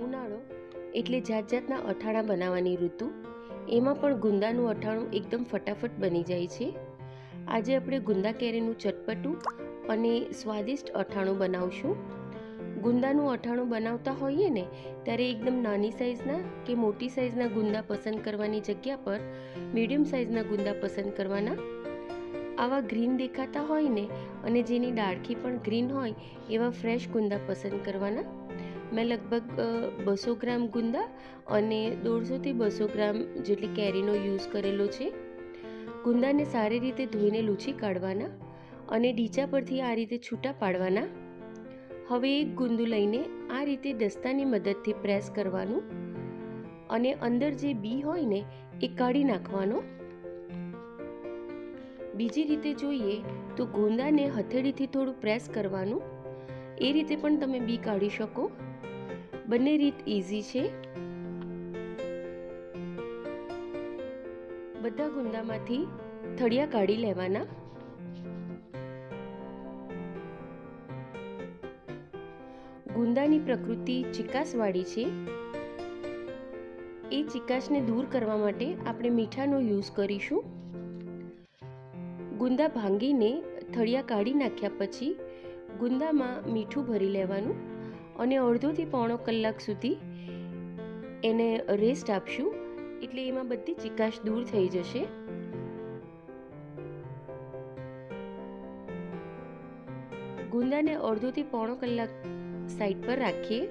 ઉનાળો એટલે જાત જાતના અઠાણા બનાવવાની ઋતુ. એમાં પણ ગુંદાનું અઠાણું એકદમ ફટાફટ બની જાય છે. આજે આપણે ગુંદા કેરીનું ચટપટું અને સ્વાદિષ્ટ અઠાણું બનાવશું. ગુંદાનું અઠાણું બનાવતા હોઈએ ને ત્યારે એકદમ નાની સાઇઝના કે મોટી સાઇઝના ગુંદા પસંદ કરવાની જગ્યા પર મીડિયમ સાઇઝના ગુંદા પસંદ કરવાના. આવા ગ્રીન દેખાતા હોય ને અને જેની ડાળખી પણ ગ્રીન હોય એવા ફ્રેશ ગુંદા પસંદ કરવાના. મેં લગભગ 200 ગ્રામ ગુંદા અને 150થી 200 ગ્રામ જેટલી કેરીનો યુઝ કરેલો છે. ગુંદાને સારી રીતે ધોઈને લૂછી કાઢવાના અને ડીચા પરથી આ રીતે છૂટા પાડવાના. હવે એક ગુંદું લઈને આ રીતે દસ્તાની મદદથી પ્રેસ કરવાનું અને અંદર જે બી હોય ને એ કાઢી નાખવાનો. બીજી રીતે જોઈએ તો ગુંદાને હથેળીથી થોડું પ્રેસ કરવાનું. એ રીતે પણ તમે બી કાઢી શકો. બંને રીત ઇઝી છે. બધા ગુંદામાંથી થળિયા કાઢી લેવાના. ગુંદાની પ્રકૃતિ ચીકાશવાળી છે. એ ચીકાશને દૂર કરવા માટે આપણે મીઠાનો યુઝ કરીશું. ગુંદા ભાંગીને થળિયા કાઢી નાખ્યા પછી ગુંદામાં મીઠું ભરી લેવાનું અને અડધોથી પોણો કલાક સુધી એને રેસ્ટ આપશું, એટલે એમાં બધી ચીકાશ દૂર થઈ જશે. ગુંદાને અડધોથી પોણો કલાક સાઈડ પર રાખીએ.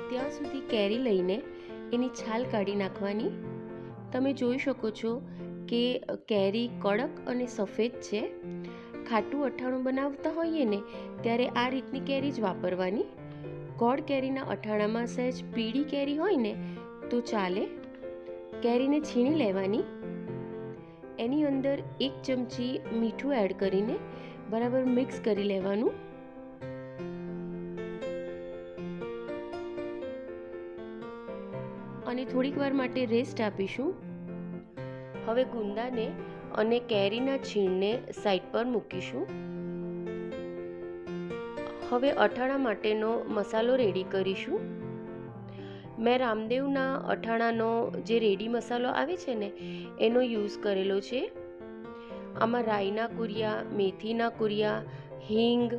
ત્યાં સુધી કેરી લઈને એની છાલ કાઢી નાખવાની. તમે જોઈ શકો છો કે કેરી કડક અને સફેદ છે. ખાટું અઠાણું બનાવતા હોઈએ ને ત્યારે આ રીતની કેરી જ વાપરવાની. ગોળ કેરીના અઠાણામાં સહેજ પીળી કેરી હોય ને તો ચાલે. કેરીને છીણી લેવાની. એની અંદર 1 ચમચી મીઠું એડ કરીને બરાબર મિક્સ કરી લેવાનું. અને થોડીક વાર માટે રેસ્ટ આપીશું. હવે ગુંદાને અને કેરીના છીણને સાઈડ પર મૂકીશું. હવે અઠાણા માટેનો મસાલો રેડી કરીશું. મેં રામદેવના અઠાણાનો જે રેડી મસાલો આવે છે ને એનો યુઝ કરેલો છે. આમાં રાઈના કુરિયા, મેથીના કુરિયા, હિંગ,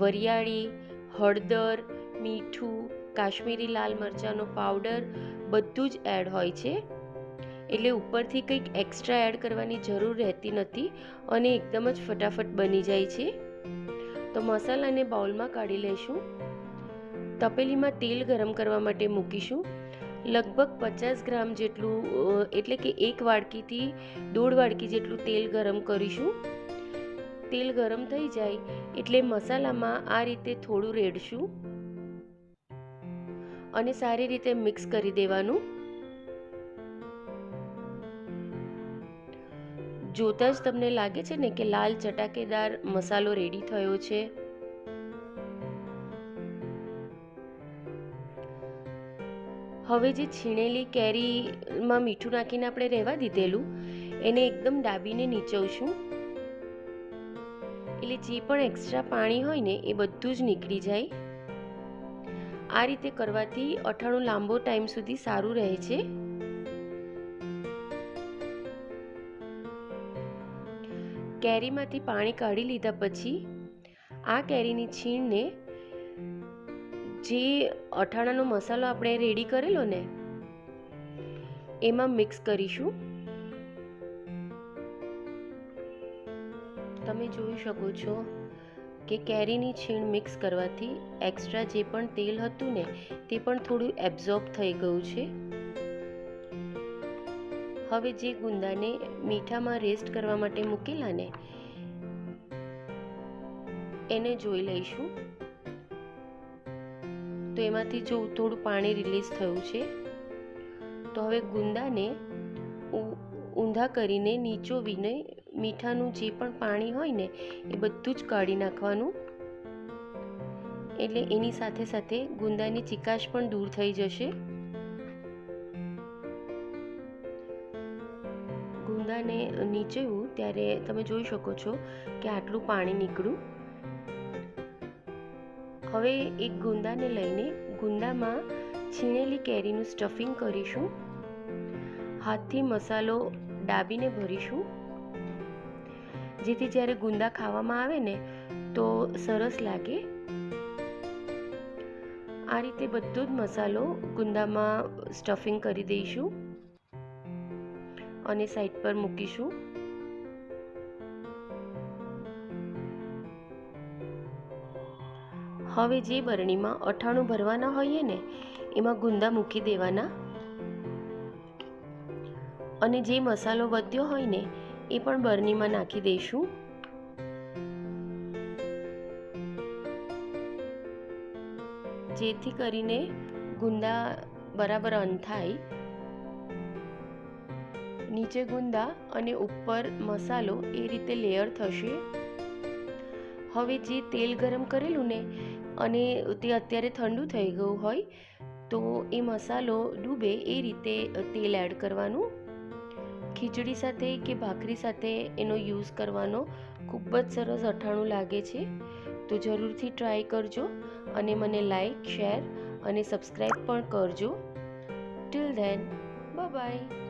વરિયાળી, હળદર, મીઠું, કાશ્મીરી લાલ મરચાંનો પાવડર બધું જ એડ હોય છે. એટલે ઉપરથી કંઈક એક્સ્ટ્રા એડ કરવાની જરૂર રહેતી નથી અને એકદમ જ ફટાફટ બની જાય છે. તો મસાલાને બાઉલમાં કાઢી લઈશું. તપેલીમાં તેલ ગરમ કરવા માટે મૂકીશું. લગભગ 50 ગ્રામ જેટલું, એટલે કે 1 વાડકીથી 1.5 વાડકી જેટલું તેલ ગરમ કરીશું. તેલ ગરમ થઈ જાય એટલે મસાલામાં આ રીતે થોડું રેડશું અને સારી રીતે મિક્સ કરી દેવાનું. જોતા જ તમને લાગે છે ને કે લાલ ચટાકેદાર મસાલો રેડી થયો છે. હવે જે છીણેલી કેરીમાં મીઠું નાખીને આપણે રહેવા દીધેલું એને એકદમ દાબીને નીચવશું. એટલે જે પણ એક્સ્ટ્રા પાણી હોય ને એ બધું જ નીકળી જાય. આ રીતે કરવાથી અઠાણું લાંબો ટાઈમ સુધી સારું રહે છે. કેરીમાંથી પાણી કાઢી લીધા પછી આ કેરીની છીણને જે અઠાણાનો મસાલો આપણે રેડી કરેલો ને એમાં મિક્સ કરીશું. તમે જોઈ શકો છો કે કેરીની છીણ મિક્સ કરવાથી એક્સ્ટ્રા જે પણ તેલ હતું ને તે પણ થોડું એબ્ઝોર્બ થઈ ગયું છે. હવે જે ગુંદાને મીઠામાં રેસ્ટ કરવા માટે મૂકેલા ને એને જોઈ લઈશું. તો એમાંથી જો થોડું પાણી રિલીઝ થયું છે. તો હવે ગુંદાને ઊંધા કરીને નીચોવીને મીઠાનું જે પણ પાણી હોય ને એ બધું જ કાઢી નાખવાનું. એટલે એની સાથે સાથે ગુંદાની ચીકાશ પણ દૂર થઈ જશે. ગુંદાને નીચોવ્યું ત્યારે તમે જોઈ શકો છો કે આટલું પાણી નીકળ્યું. હવે એક ગુંદાને લઈને ગુંદામાં છીણેલી કેરીનું સ્ટફિંગ કરીશું. હાથથી મસાલો દાબીને ભરીશું, જેથી જ્યારે ગુંદા ખાવામાં આવે ને તો સરસ લાગે. આ રીતે બધો જ મસાલો ગુંદામાં સ્ટફિંગ કરી દઈશું અને સાઈડ પર મૂકીશું. હવે જે બરણીમાં અથાણું ભરવાના હોઈએ ને એમાં ગુંદા મૂકી દેવાના અને જે મસાલો વધ્યો હોય ને એ પણ બરણીમાં નાખી દઈશું. જેથી કરીને ગુંદા બરાબર અંધાય. નીચે ગુંદા અને ઉપર મસાલો એ રીતે લેયર થશે. હવે જે તેલ ગરમ કરેલું ને અને તે અત્યારે ઠંડુ થઈ ગયું હોય તો એ મસાલો ડૂબે એ રીતે તેલ એડ કરવાનું. ખીચડી સાથે કે ભાખરી સાથે એનો યુઝ કરવાનો ખૂબ જ સરસ અથાણું લાગે છે. તો જરૂરથી ટ્રાય કરજો અને મને લાઈક, શેર અને સબસ્ક્રાઈબ પણ કરજો. Till then, bye bye.